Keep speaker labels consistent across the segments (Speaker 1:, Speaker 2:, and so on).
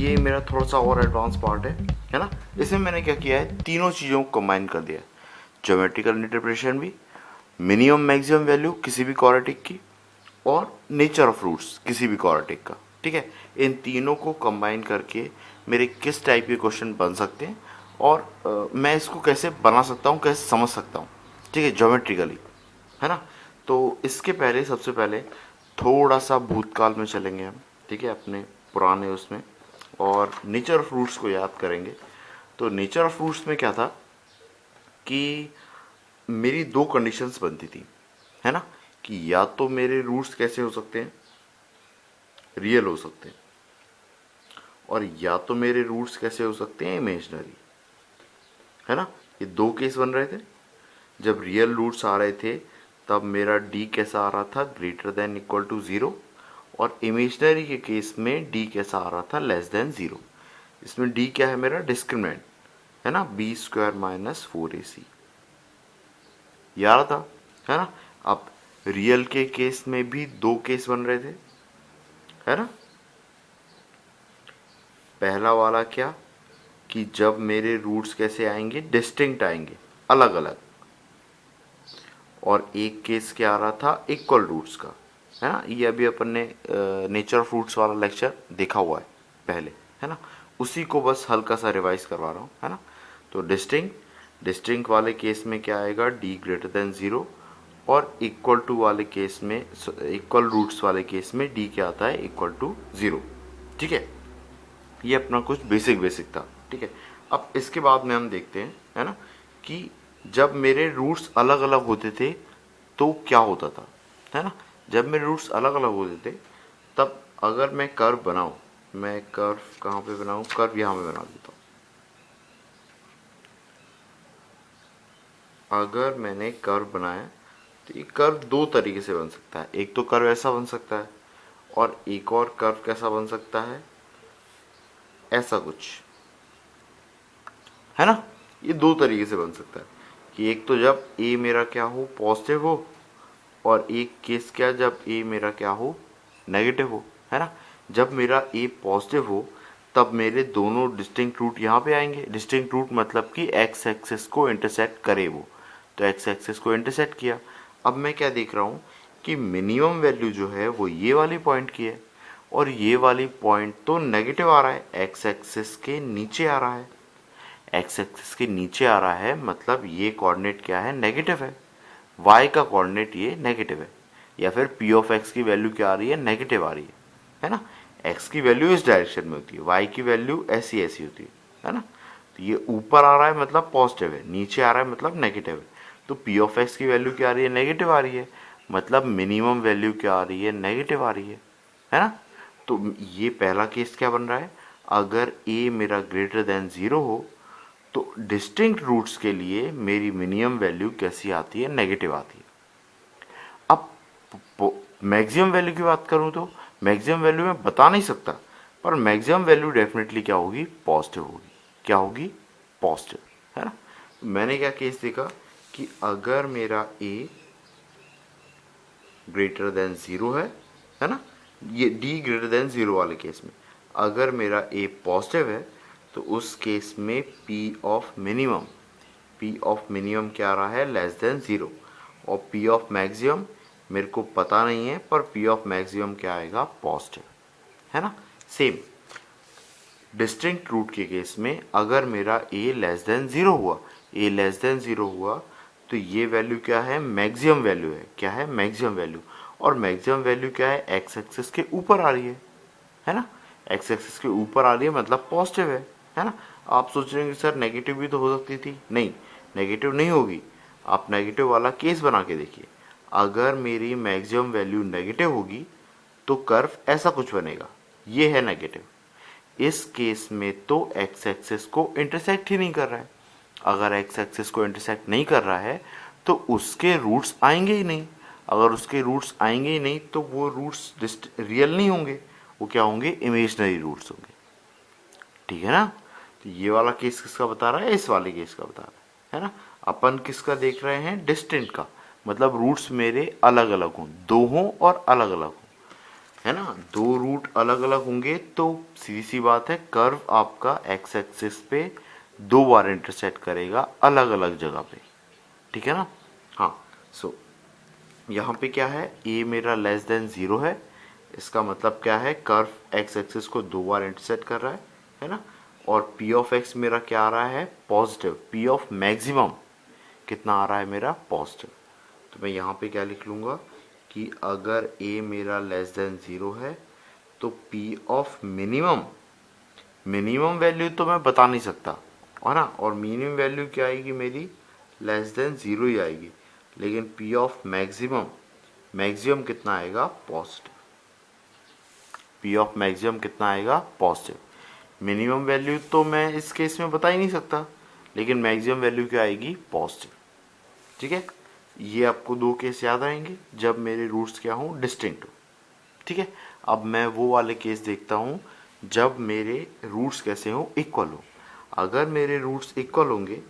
Speaker 1: ये मेरा थोड़ा सा और एडवांस पार्ट है ना। इसमें मैंने क्या किया है, तीनों चीज़ों को कंबाइन कर दिया है, ज्योमेट्रिकल इंटरप्रिटेशन भी, मिनिमम मैक्सिमम वैल्यू किसी भी क्वाड्रेटिक की, और नेचर ऑफ रूट्स किसी भी क्वाड्रेटिक का। ठीक है, इन तीनों को कंबाइन करके मेरे किस टाइप के क्वेश्चन बन सकते हैं और मैं इसको कैसे बना सकता हूँ, कैसे समझ सकता हूँ, ठीक है, ज्योमेट्रिकली, है ना। तो इसके पहले सबसे पहले थोड़ा सा भूतकाल में चलेंगे हम, ठीक है, अपने पुराने उसमें, और नेचर ऑफ रूट्स को याद करेंगे। तो नेचर ऑफ रूट्स में क्या था कि मेरी दो कंडीशंस बनती थी, है ना, कि या तो मेरे रूट्स कैसे हो सकते हैं, रियल हो सकते हैं, और या तो मेरे रूट्स कैसे हो सकते हैं, इमेजनरी, है ना। ये दो केस बन रहे थे। जब रियल रूट्स आ रहे थे तब मेरा डी कैसा आ रहा था, greater than equal to zero, और इमेजनरी के केस में डी कैसा आ रहा था, लेस देन ज़ीरो। इसमें डी क्या है, मेरा डिस्क्रिमिनेंट है ना, बी स्क्वायर माइनस 4ac, ये आ रहा था, है ना। अब रियल के केस में भी दो केस बन रहे थे, है ना। पहला वाला क्या, कि जब मेरे रूट्स कैसे आएंगे, डिस्टिंक्ट आएंगे, अलग अलग, और एक केस क्या आ रहा था, इक्वल रूट्स का, है ना। ये अभी अपन ने नेचर ऑफ रूट्स वाला लेक्चर देखा हुआ है पहले, है ना, उसी को बस हल्का सा रिवाइज करवा रहा हूँ, है ना। तो डिस्टिंक्ट वाले केस में क्या आएगा, डी ग्रेटर देन ज़ीरो, और इक्वल टू वाले केस में, इक्वल रूट्स वाले केस में डी क्या आता है, इक्वल टू ज़ीरो। ठीक है, ये अपना कुछ बेसिक था। ठीक है, अब इसके बाद में हम देखते हैं, है ना, कि जब मेरे रूट्स अलग अलग होते थे तो क्या होता था, है ना। जब मेरे रूट्स अलग अलग होते थे तब अगर मैं कर्व बनाऊं, मैं कर्व कहाँ पे बनाऊं, कर्व यहाँ पे बना देता हूँ। अगर मैंने कर्व बनाया तो ये कर्व दो तरीके से बन सकता है, एक तो कर्व ऐसा बन सकता है, और एक और कर्व कैसा बन सकता है, ऐसा कुछ, है ना। ये दो तरीके से बन सकता है, कि एक तो जब ए मेरा क्या हो, पॉजिटिव हो, और एक केस क्या, जब ए मेरा क्या हो, नेगेटिव हो, है ना। जब मेरा ए पॉजिटिव हो तब मेरे दोनों डिस्टिंक्ट रूट यहाँ पे आएंगे। डिस्टिंक्ट रूट मतलब कि एक्स एक्सिस को इंटरसेक्ट करे वो, तो एक्स एक्सिस को इंटरसेक्ट किया। अब मैं क्या देख रहा हूँ कि मिनिमम वैल्यू जो है वो ये वाली पॉइंट की है, और ये वाली पॉइंट तो नेगेटिव आ रहा है, एक्स एक्सिस के नीचे आ रहा है। एक्स एक्सिस के नीचे आ रहा है मतलब ये कोऑर्डिनेट क्या है, नेगेटिव है, y का कोऑर्डिनेट ये नेगेटिव है, या फिर p ऑफ x की वैल्यू क्या आ रही है, नेगेटिव आ रही है ना। x की वैल्यू इस डायरेक्शन में होती है, y की वैल्यू ऐसी ऐसी होती है ना। तो ये ऊपर आ रहा है मतलब पॉजिटिव है, नीचे आ रहा है मतलब नेगेटिव है। तो p ऑफ x की वैल्यू क्या आ रही है, नेगेटिव आ रही है, मतलब मिनिमम वैल्यू क्या आ रही है, नेगेटिव आ रही है ना। तो ये पहला केस क्या बन रहा है, अगर a मेरा ग्रेटर देन ज़ीरो हो तो डिस्टिंक्ट रूट्स के लिए मेरी मिनिमम वैल्यू कैसी आती है, नेगेटिव आती है। अब मैक्सिमम वैल्यू की बात करूं तो मैक्सिमम वैल्यू मैं बता नहीं सकता, पर मैक्सिमम वैल्यू डेफिनेटली क्या होगी, पॉजिटिव होगी। क्या होगी, पॉजिटिव, है ना। मैंने क्या केस देखा कि अगर मेरा ए ग्रेटर देन ज़ीरो है ना, ये डी ग्रेटर देन ज़ीरो वाले केस में अगर मेरा ए पॉजिटिव है तो उस केस में पी ऑफ मिनिमम क्या आ रहा है, लेस देन ज़ीरो, और पी ऑफ मैक्सिमम मेरे को पता नहीं है, पर पी ऑफ मैक्सिमम क्या आएगा, पॉजिटिव, है ना। सेम डिस्टिंक्ट रूट के केस में अगर मेरा ए लेस देन ज़ीरो हुआ, ए लेस देन ज़ीरो हुआ तो ये वैल्यू क्या है, मैक्सिमम वैल्यू है, क्या है, मैक्सिमम वैल्यू, और मैक्सिमम वैल्यू क्या है, एक्स एक्सिस के ऊपर आ रही है ना। एक्स एक्सिस के ऊपर आ रही है मतलब पॉजिटिव है ना। आप सोच रहे हैं कि सर नेगेटिव भी तो हो सकती थी, नहीं, नेगेटिव नहीं होगी। आप नेगेटिव वाला केस बना के देखिए, अगर मेरी मैक्सिमम वैल्यू नेगेटिव होगी तो कर्व ऐसा कुछ बनेगा, ये है नेगेटिव। इस केस में तो एक्स एक्सिस को इंटरसेक्ट ही नहीं कर रहा है। अगर एक्स एक्सिस को इंटरसेक्ट नहीं कर रहा है तो उसके रूट्स आएंगे ही नहीं। अगर उसके रूट्स आएंगे ही नहीं तो वो रूट्स रियल नहीं होंगे, वो क्या होंगे, इमेजनरी रूट्स होंगे। ठीक है ना। तो ये वाला केस किसका बता रहा है, इस वाले केस का बता रहा है ना। अपन किसका देख रहे हैं, डिस्टेंट का, मतलब रूट्स मेरे अलग अलग हों, दो हों और अलग अलग हों। है ना, दो रूट अलग अलग होंगे तो सीधी सी बात है कर्व आपका एक्स एक्सिस पे दो बार इंटरसेक्ट करेगा अलग अलग जगह पे, ठीक है ना। हाँ, सो यहाँ पे क्या है, ए मेरा लेस देन ज़ीरो है, इसका मतलब क्या है, कर्व एक्स एक्सिस को दो बार इंटरसेक्ट कर रहा है ना। और पी ऑफ एक्स मेरा क्या आ रहा है, पॉजिटिव। पी ऑफ मैक्सिमम कितना आ रहा है मेरा, पॉजिटिव। तो मैं यहाँ पे क्या लिख लूँगा कि अगर ए मेरा लेस देन ज़ीरो है तो P of minimum, minimum value तो मैं बता नहीं सकता है ना, और मिनिमम वैल्यू क्या आएगी मेरी, लेस देन ज़ीरो ही आएगी, लेकिन पी ऑफ मैक्सिमम, मैक्सिमम कितना आएगा, पॉजिटिव। पी ऑफ मैक्सिमम कितना आएगा, पॉजिटिव। मिनिमम वैल्यू तो मैं इस केस में बता ही नहीं सकता, लेकिन मैक्सिमम वैल्यू क्या आएगी, पॉजिटिव। ठीक है, ये आपको दो केस याद आएंगे जब मेरे रूट्स क्या हों, डिस्टिंक्ट हो। ठीक है, अब मैं वो वाले केस देखता हूँ जब मेरे रूट्स कैसे हों, इक्वल हो। अगर मेरे रूट्स इक्वल होंगे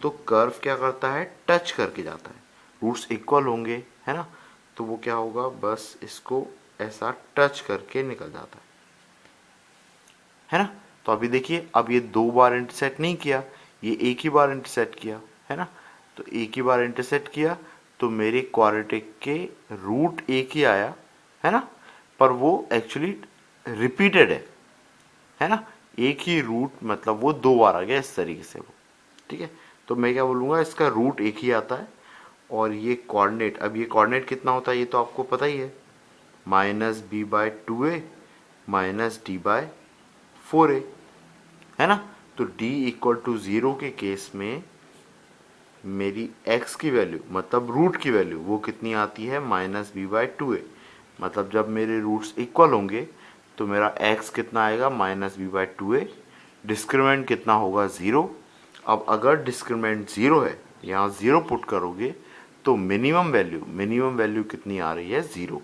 Speaker 1: तो कर्व क्या करता है, टच करके जाता है। रूट्स इक्वल होंगे, है ना, तो वो क्या होगा, बस इसको ऐसा टच करके निकल जाता है ना। तो अभी देखिए, अब ये दो बार इंटरसेक्ट नहीं किया, ये एक ही बार इंटरसेक्ट किया, है ना। तो एक ही बार इंटरसेक्ट किया तो मेरे क्वाड्रेटिक के रूट एक ही आया, है ना, पर वो एक्चुअली रिपीटेड है ना। एक ही रूट मतलब वो दो बार आ गया इस तरीके से वो। ठीक है, तो मैं क्या बोलूँगा, इसका रूट एक ही आता है। और ये कोऑर्डिनेट, अब ये कोऑर्डिनेट कितना होता है ये तो आपको पता ही है, -b/2a माइनस d/4a, है ना। तो d इक्वल टू ज़ीरो के केस में मेरी x की वैल्यू मतलब रूट की वैल्यू वो कितनी आती है, -b/2a। मतलब जब मेरे रूट्स इक्वल होंगे तो मेरा x कितना आएगा, -b/2a। डिस्क्रिमिनेंट कितना होगा, ज़ीरो। अब अगर डिस्क्रिमिनेंट ज़ीरो है, यहाँ ज़ीरो पुट करोगे तो मिनिमम वैल्यू कितनी आ रही है, ज़ीरो।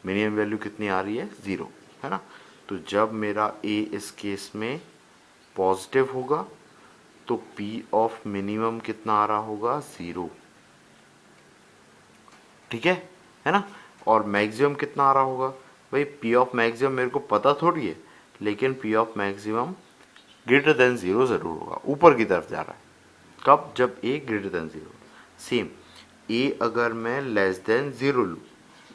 Speaker 1: मिनिमम वैल्यू कितनी आ रही है, ज़ीरो, है ना। तो जब मेरा a इस केस में पॉजिटिव होगा तो P ऑफ मिनिमम कितना आ रहा होगा, ज़ीरो। ठीक है ना। और मैक्सिमम कितना आ रहा होगा, भाई P ऑफ मैक्सिमम मेरे को पता थोड़ी है, लेकिन P of maximum greater than zero ज़रूर होगा, ऊपर की तरफ जा रहा है। कब, जब a greater than zero. Same a अगर मैं लेस देन ज़ीरो लूँ,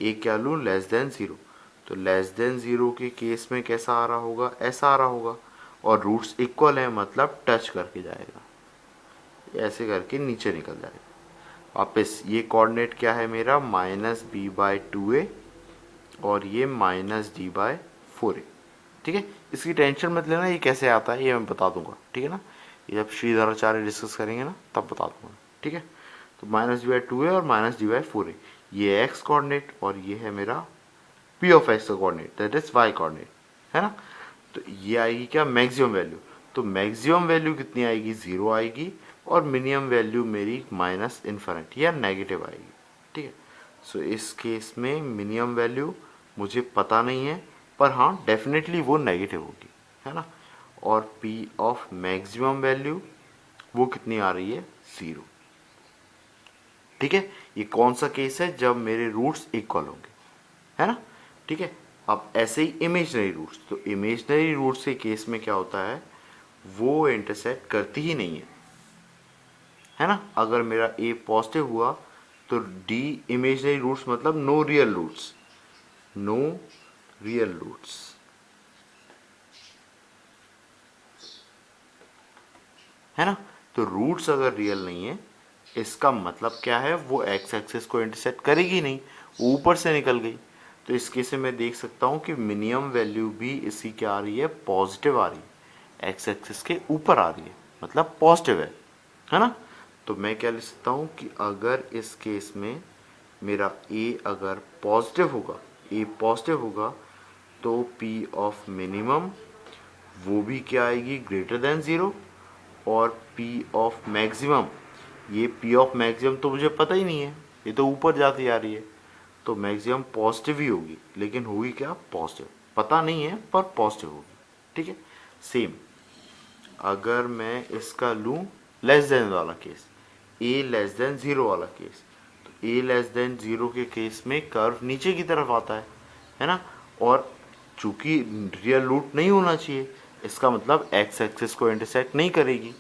Speaker 1: a क्या लूँ, लेस देन ज़ीरो, तो लेस देन ज़ीरो के केस में कैसा आ रहा होगा, ऐसा आ रहा होगा। और रूट्स इक्वल है मतलब टच करके जाएगा, ऐसे करके नीचे निकल जाएगा वापस। ये कोऑर्डिनेट क्या है मेरा, -b/2a और ये -d/4a। ठीक है, इसकी टेंशन मत लेना, ये कैसे आता है ये मैं बता दूंगा, ठीक है ना। ये जब श्रीधराचार्य डिस्कस करेंगे ना तब बता दूंगा, ठीक है। तो -b/2a और -d/4a ये x कोऑर्डिनेट और ये है मेरा p ऑफ x का coordinate, that is y coordinate, है ना। तो ये आएगी क्या, मैक्सिमम वैल्यू। तो मैक्सिमम वैल्यू कितनी आएगी, ज़ीरो आएगी। और मिनिमम वैल्यू मेरी माइनस इन्फिनिटी या नेगेटिव आएगी, ठीक है। सो इस केस में मिनिमम वैल्यू मुझे पता नहीं है, पर हाँ डेफिनेटली वो नेगेटिव होगी, है ना। और P ऑफ मैक्सिमम वैल्यू वो कितनी आ रही है, ज़ीरो। ठीक है, ये कौन सा केस है, जब मेरे रूट्स इक्वल होंगे, है ना। ठीक है, अब ऐसे ही इमेजनरी रूट्स, तो इमेजनरी रूट्स के केस में क्या होता है, वो इंटरसेक्ट करती ही नहीं है ना। अगर मेरा a पॉजिटिव हुआ तो d इमेजनरी रूट्स मतलब no real roots, no real roots, है ना। तो रूट्स अगर रियल नहीं है इसका मतलब क्या है, वो एक्स एक्सिस को इंटरसेक्ट करेगी नहीं, ऊपर से निकल गई। तो इस केस में मैं देख सकता हूँ कि मिनिमम वैल्यू भी इसी क्या आ रही है, पॉजिटिव आ रही है, एक्स एक्सिस के ऊपर आ रही है, मतलब पॉजिटिव है ना। तो मैं क्या लिख सकता हूँ कि अगर इस केस में मेरा a अगर पॉजिटिव होगा, a पॉजिटिव होगा तो p ऑफ मिनिमम वो भी क्या आएगी, ग्रेटर देन ज़ीरो। और p ऑफ मैक्सिमम, ये p ऑफ मैक्सिमम तो मुझे पता ही नहीं है, ये तो ऊपर जाती आ रही है, तो मैक्सिमम पॉजिटिव ही होगी, लेकिन होगी क्या, पॉजिटिव, पता नहीं है पर पॉजिटिव होगी। ठीक है, सेम अगर मैं इसका लूँ लेस देन वाला case, a less than zero वाला केस, तो a लेस देन ज़ीरो के केस में कर्व नीचे की तरफ आता है ना। और चूंकि रियल रूट नहीं होना चाहिए, इसका मतलब एक्स एक्सिस को इंटरसेक्ट नहीं करेगी,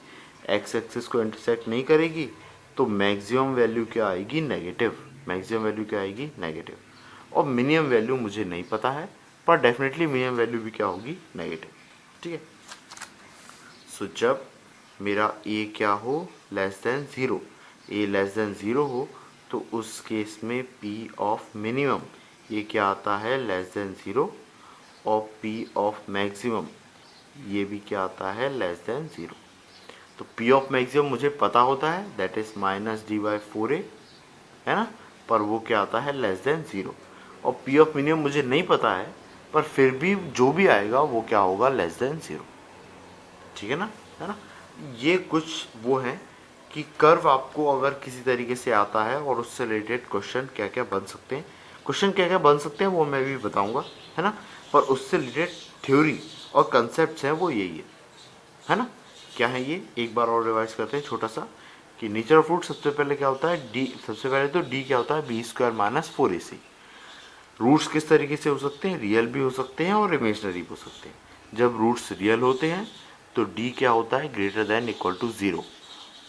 Speaker 1: एक्स एक्सिस को इंटरसेक्ट नहीं करेगी, तो मैक्सिमम वैल्यू क्या आएगी, नेगेटिव। मैक्सिमम वैल्यू क्या आएगी, नेगेटिव। और मिनिमम वैल्यू मुझे नहीं पता है, पर डेफिनेटली मिनिमम वैल्यू भी क्या होगी, नेगेटिव। ठीक है। सो जब मेरा ए क्या हो, लेस देन ज़ीरो, ए लेस देन ज़ीरो हो, तो उस केस में पी ऑफ मिनिमम ये क्या आता है, लेस देन ज़ीरो, और पी ऑफ मैक्सिमम ये भी क्या आता है, लेस देन ज़ीरो। तो पी ऑफ मैक्सिमम मुझे पता होता है, दैट इज -d/4a, है ना, पर वो क्या आता है, लेस देन ज़ीरो। और पी ऑफ मिनिमम मुझे नहीं पता है, पर फिर भी जो भी आएगा वो क्या होगा, लेस देन ज़ीरो। ठीक है ना, है ना। ये कुछ वो है कि कर्व आपको अगर किसी तरीके से आता है और उससे रिलेटेड क्वेश्चन क्या क्या बन सकते हैं, क्वेश्चन क्या क्या बन सकते हैं वो मैं भी बताऊंगा, है ना। पर उससे रिलेटेड थ्योरी और कंसेप्ट हैं वो यही है ना। क्या है ये, एक बार और रिवाइज करते हैं छोटा सा, कि नेचर ऑफ रूट सबसे पहले क्या होता है, डी, सबसे पहले तो डी क्या होता है, b² - 4ac। रूट्स किस तरीके से हो सकते हैं, रियल भी हो सकते हैं और इमेजनरी भी हो सकते हैं। जब रूट्स रियल होते हैं तो डी क्या होता है, greater than equal to zero,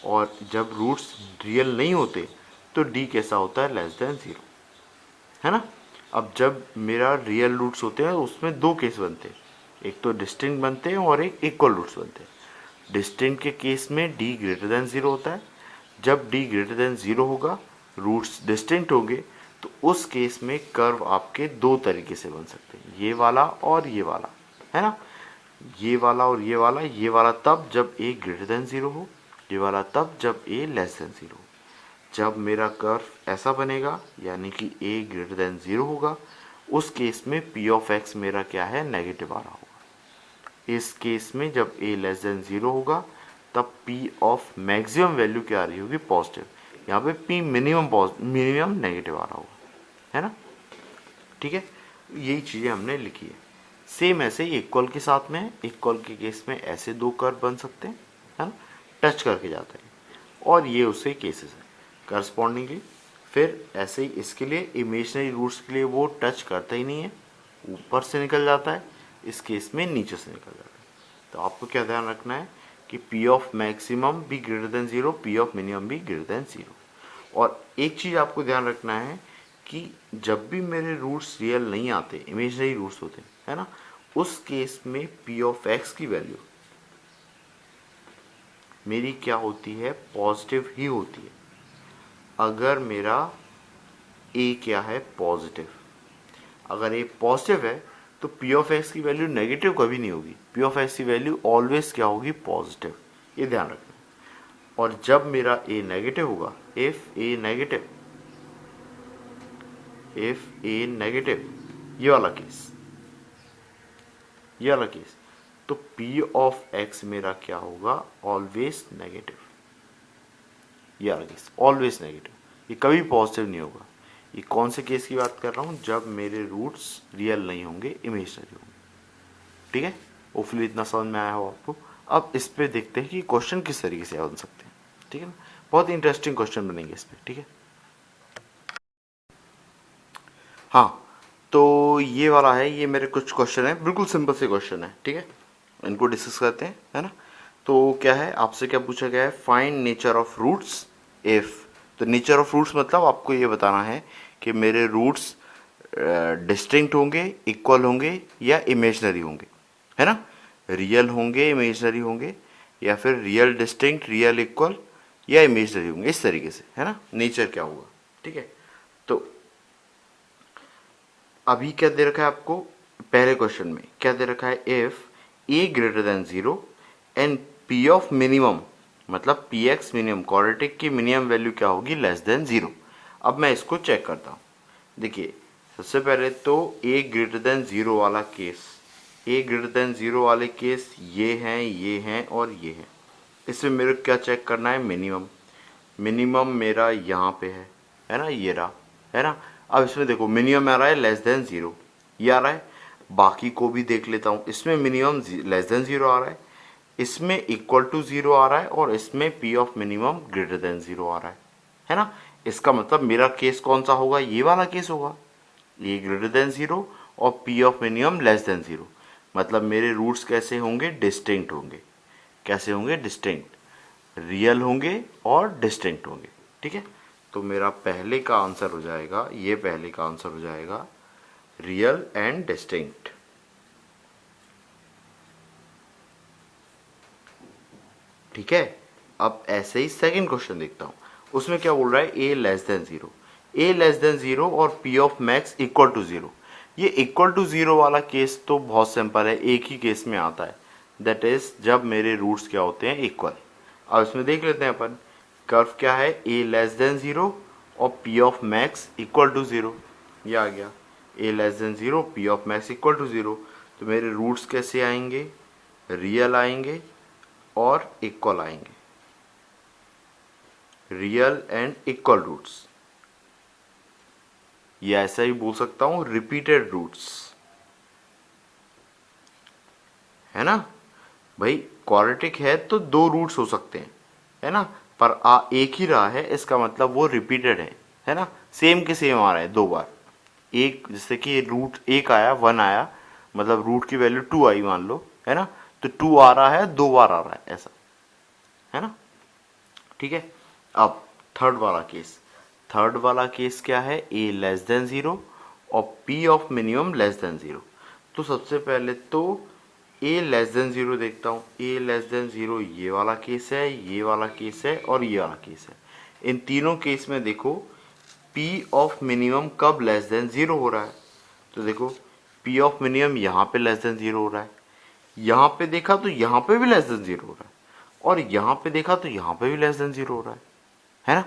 Speaker 1: और जब रूट्स रियल नहीं होते तो डी कैसा होता है, लेस देन ज़ीरो, है ना। अब जब मेरा रियल रूट्स होते हैं उसमें दो केस बनते हैं, एक तो डिस्टिंक्ट बनते हैं और एक इक्वल रूट्स बनते हैं। डिस्टिंक्ट के केस में डी ग्रेटर देन ज़ीरो होता है। जब डी ग्रेटर देन ज़ीरो होगा, रूट्स डिस्टिंक्ट होंगे, तो उस केस में कर्व आपके दो तरीके से बन सकते हैं, ये वाला और ये वाला, है ना। ये वाला और ये वाला तब जब ए ग्रेटर देन ज़ीरो हो, ये वाला तब जब ए लेस देन ज़ीरो हो। जब मेरा कर्व ऐसा बनेगा यानी कि ए ग्रेटर देन ज़ीरो होगा, उस केस में पी ऑफ एक्स मेरा क्या है, नेगेटिव आ रहा होगा। इस केस में जब ए लेस देन ज़ीरो होगा तब पी ऑफ मैक्सिमम वैल्यू क्या आ रही होगी, पॉजिटिव। यहाँ पे पी मिनिमम मिनिमम नेगेटिव आ रहा होगा, है ना। ठीक है, यही चीज़ें हमने लिखी है। सेम ऐसे ही इक्वल के साथ में, इक्वल के केस में ऐसे दो कर्व बन सकते हैं, है ना, टच करके जाते हैं, और ये उससे केसेस है करस्पॉन्डिंगली। फिर ऐसे ही इसके लिए इमेजनरी रूट्स के लिए वो टच करता ही नहीं है, ऊपर से निकल जाता है, इस केस में नीचे से निकल जाता है। तो आपको क्या ध्यान रखना है कि पी ऑफ मैक्सिमम भी greater than zero, P of minimum भी ग्रेटर देन ज़ीरो। और एक चीज़ आपको ध्यान रखना है कि जब भी मेरे रूट्स रियल नहीं आते, इमेजनरी रूट्स होते हैं, है ना, उस केस में पी ऑफ एक्स की वैल्यू मेरी क्या होती है, पॉजिटिव ही होती है। अगर मेरा ए क्या है, पॉजिटिव, अगर ए पॉजिटिव है तो पी ऑफ एक्स की वैल्यू नेगेटिव कभी नहीं होगी, पी ऑफ एक्स की वैल्यू ऑलवेज क्या होगी, पॉजिटिव। ये ध्यान रखना। और जब मेरा ए नेगेटिव होगा, if A negative, if A negative, ये वाला केस, ये वाला केस, तो पी ऑफ एक्स मेरा क्या होगा, ऑलवेज नेगेटिव। ये वाला केस ऑलवेज नेगेटिव, ये कभी पॉजिटिव नहीं होगा। ये कौन से केस की बात कर रहा हूँ, जब मेरे रूट्स रियल नहीं होंगे, इमेजनरी होंगे। ठीक है, होपफुली इतना समझ में आया हो आपको। अब इस पे देखते हैं कि क्वेश्चन किस तरीके से बन सकते हैं। ठीक है ना, बहुत इंटरेस्टिंग क्वेश्चन बनेंगे इस पे। ठीक है, हाँ, तो ये वाला है, ये मेरे कुछ क्वेश्चन है, बिल्कुल सिंपल से क्वेश्चन है। ठीक है, इनको डिस्कस करते हैं, है ना। तो क्या है, आपसे क्या पूछा गया है, find nature of roots if. तो नेचर ऑफ रूट्स मतलब आपको ये बताना है कि मेरे रूट्स डिस्टिंक्ट होंगे, इक्वल होंगे या इमेजनरी होंगे, है ना। रियल होंगे, इमेजनरी होंगे, या फिर रियल डिस्टिंक्ट, रियल इक्वल या इमेजनरी होंगे, इस तरीके से, है ना, नेचर क्या होगा। ठीक है, तो अभी क्या दे रखा है आपको, पहले क्वेश्चन में क्या दे रखा है, if A greater than zero and P of minimum, मतलब पी एक्स मिनिमम, क्वाड्रेटिक की मिनिमम वैल्यू क्या होगी, लेस देन जीरो। अब मैं इसको चेक करता हूँ। देखिए, सबसे पहले तो ए ग्रेटर देन जीरो वाला केस, ए ग्रेटर देन जीरो वाले केस ये हैं और ये हैं। इसमें मेरे को क्या चेक करना है, मिनिमम। मिनिमम मेरा यहाँ पे है ना, ये रहा, है ना। अब इसमें देखो मिनिमम आ रहा है लेस देन ज़ीरो, ये आ रहा है। बाकी को भी देख लेता हूँ, इसमें मिनिमम लेस देन ज़ीरो आ रहा है, इसमें इक्वल टू ज़ीरो आ रहा है, और इसमें P of minimum greater than zero आ रहा है ना। इसका मतलब मेरा केस कौन सा होगा, ये वाला केस होगा, ए ग्रेटर देन ज़ीरो और P of minimum less than 0, मतलब मेरे रूट्स कैसे होंगे, डिस्टिंक्ट होंगे। कैसे होंगे, डिस्टिंक्ट, रियल होंगे और डिस्टिंक्ट होंगे। ठीक है, तो मेरा पहले का आंसर हो जाएगा, ये पहले का आंसर हो जाएगा रियल एंड डिस्टिंक्ट। ठीक है, अब ऐसे ही सेकंड क्वेश्चन देखता हूं, उसमें क्या बोल रहा है, a less than 0, a less than 0 और P of max equal to 0। ये इक्वल टू 0 वाला केस तो बहुत सिंपल है, एक ही केस में आता है, दैट इज जब मेरे रूट्स क्या होते हैं, इक्वल। अब इसमें देख लेते हैं अपन, कर्व क्या है, ए लेस देन 0 और P of max equal to 0, ये आ गया, A less than 0 P of max equal to 0। तो मेरे रूट्स कैसे आएंगे, रियल आएंगे और इक्वल आएंगे, रियल एंड इक्वल रूट्स, या ऐसा ही बोल सकता हूं रिपीटेड रूट्स, है ना भाई। क्वाड्रेटिक है तो दो रूट्स हो सकते हैं, है ना, पर एक ही रहा है, इसका मतलब वो रिपीटेड है ना, सेम के सेम आ रहा है दो बार। एक जैसे कि रूट एक आया, 1 आया, मतलब रूट की वैल्यू 2 आई मान लो, है ना, तो 2 आ रहा है, दो बार आ रहा है, ऐसा, है ना। ठीक है, अब थर्ड वाला केस, थर्ड वाला केस क्या है, ए लेस देन 0 और P of minimum less than 0। तो सबसे पहले तो ए लेस देन 0 देखता हूँ, ए लेस देन 0 ये वाला केस है, ये वाला केस है और ये वाला केस है। इन तीनों केस में देखो पी ऑफ मिनिमम कब लेस देन 0 हो रहा है, तो देखो पी ऑफ मिनिमम यहाँ पे लेस देन 0 हो रहा है, यहाँ पे देखा तो यहाँ पे भी लेस देन 0 हो रहा है, और यहाँ पे देखा तो यहाँ पे भी लेस देन 0 हो रहा है ना।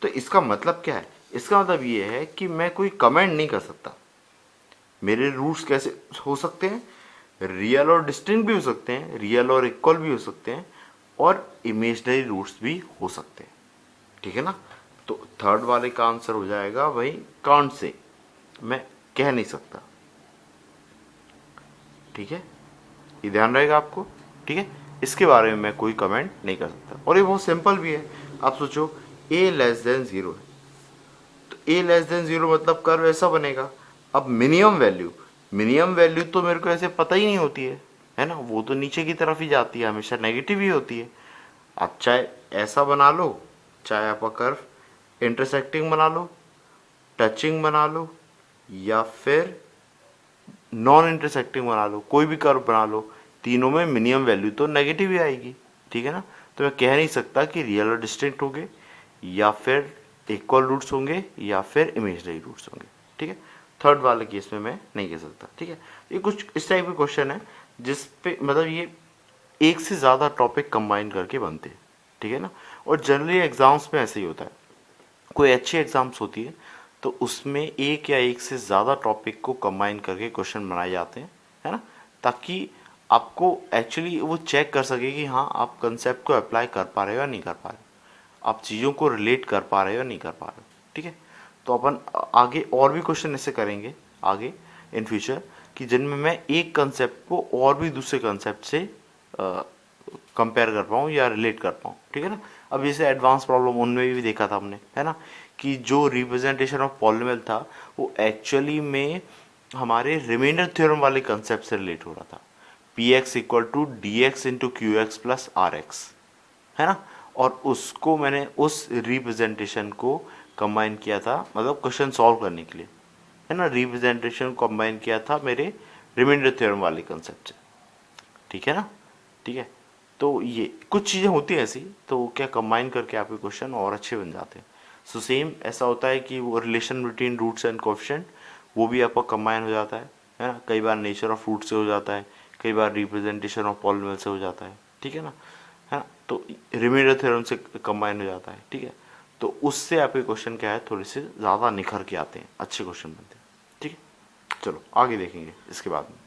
Speaker 1: तो इसका मतलब क्या है, इसका मतलब ये है कि मैं कोई कमेंट नहीं कर सकता। मेरे रूट्स कैसे हो सकते हैं, रियल और डिस्टिंक्ट भी हो सकते हैं, रियल और इक्वल भी हो सकते हैं, और इमेजनरी रूट्स भी हो सकते हैं। ठीक है ना, तो थर्ड वाले का आंसर हो जाएगा भाई काउंट से, मैं कह नहीं सकता। ठीक है, ये ध्यान रहेगा आपको। ठीक है, इसके बारे में मैं कोई कमेंट नहीं कर सकता, और ये बहुत सिंपल भी है। आप सोचो ए लेस देन 0 है, तो ए लेस देन 0 मतलब कर्व ऐसा बनेगा। अब मिनिमम वैल्यू, मिनिमम वैल्यू तो मेरे को ऐसे पता ही नहीं होती है ना, वो तो नीचे की तरफ ही जाती है, हमेशा नेगेटिव ही होती है। आप चाहे ऐसा बना लो, चाहे आपका कर्व इंटरसेक्टिंग बना लो, टचिंग बना लो, या फिर नॉन इंटरसेक्टिंग बना लो, कोई भी कर्व बना लो, तीनों में मिनिमम वैल्यू तो नेगेटिव ही आएगी। ठीक है ना, तो मैं कह नहीं सकता कि रियल और डिस्टिंक्ट होंगे, या फिर इक्वल रूट्स होंगे, या फिर इमेजनरी रूट्स होंगे। ठीक है, थर्ड वाले केस में मैं नहीं कह सकता। ठीक है, ये कुछ इस टाइप के क्वेश्चन है जिस पे मतलब ये एक से ज़्यादा टॉपिक कंबाइन करके बनते हैं। ठीक है ना, और जनरली एग्जाम्स में ऐसे ही होता है, कोई अच्छी एग्जाम्स होती है तो उसमें एक या एक से ज़्यादा टॉपिक को कंबाइन करके क्वेश्चन बनाए जाते हैं, है ना, ताकि आपको एक्चुअली वो चेक कर सके कि हाँ आप कंसेप्ट को अप्लाई कर पा रहे हो या नहीं कर पा रहे हो, आप चीज़ों को रिलेट कर पा रहे हो या नहीं कर पा रहे हो। ठीक है, तो अपन आगे और भी क्वेश्चन ऐसे करेंगे आगे इन फ्यूचर, कि जिनमें मैं एक कंसेप्ट को और भी दूसरे कंसेप्ट से कंपेयर कर पाऊँ या रिलेट कर पाऊँ। ठीक है ना, अब जैसे एडवांस प्रॉब्लम उनमें भी देखा था हमने, है ना, कि जो रिप्रेजेंटेशन ऑफ पॉलिनोमियल था वो एक्चुअली में हमारे रिमाइंडर थ्योरम वाले कंसेप्ट से रिलेट हो रहा था, p x equal to d x into q x plus r x, है ना, और उसको मैंने उस रिप्रेजेंटेशन को कंबाइन किया था, मतलब क्वेश्चन सॉल्व करने के लिए, है ना, रिप्रेजेंटेशन को कंबाइन किया था मेरे रिमाइंडर थ्योरम वाले कंसेप्ट से। ठीक है ना, ठीक है, तो ये कुछ चीज़ें होती हैं ऐसी, तो क्या कंबाइन करके आपके क्वेश्चन और अच्छे बन जाते हैं। सो सेम ऐसा होता है कि वो relation between roots and coefficient वो भी आपका कंबाइन हो जाता है ना, कई बार नेचर ऑफ रूट से हो जाता है, कई बार रिप्रेजेंटेशन ऑफ पॉलिनोमियल से हो जाता है। ठीक है ना, तो रिमाइंडर थ्योरम से कंबाइन हो जाता है। ठीक है, तो उससे आपके क्वेश्चन क्या है, थोड़े से ज़्यादा निखर के आते हैं, अच्छे क्वेश्चन बनते हैं। ठीक है, चलो आगे देखेंगे इसके बाद में।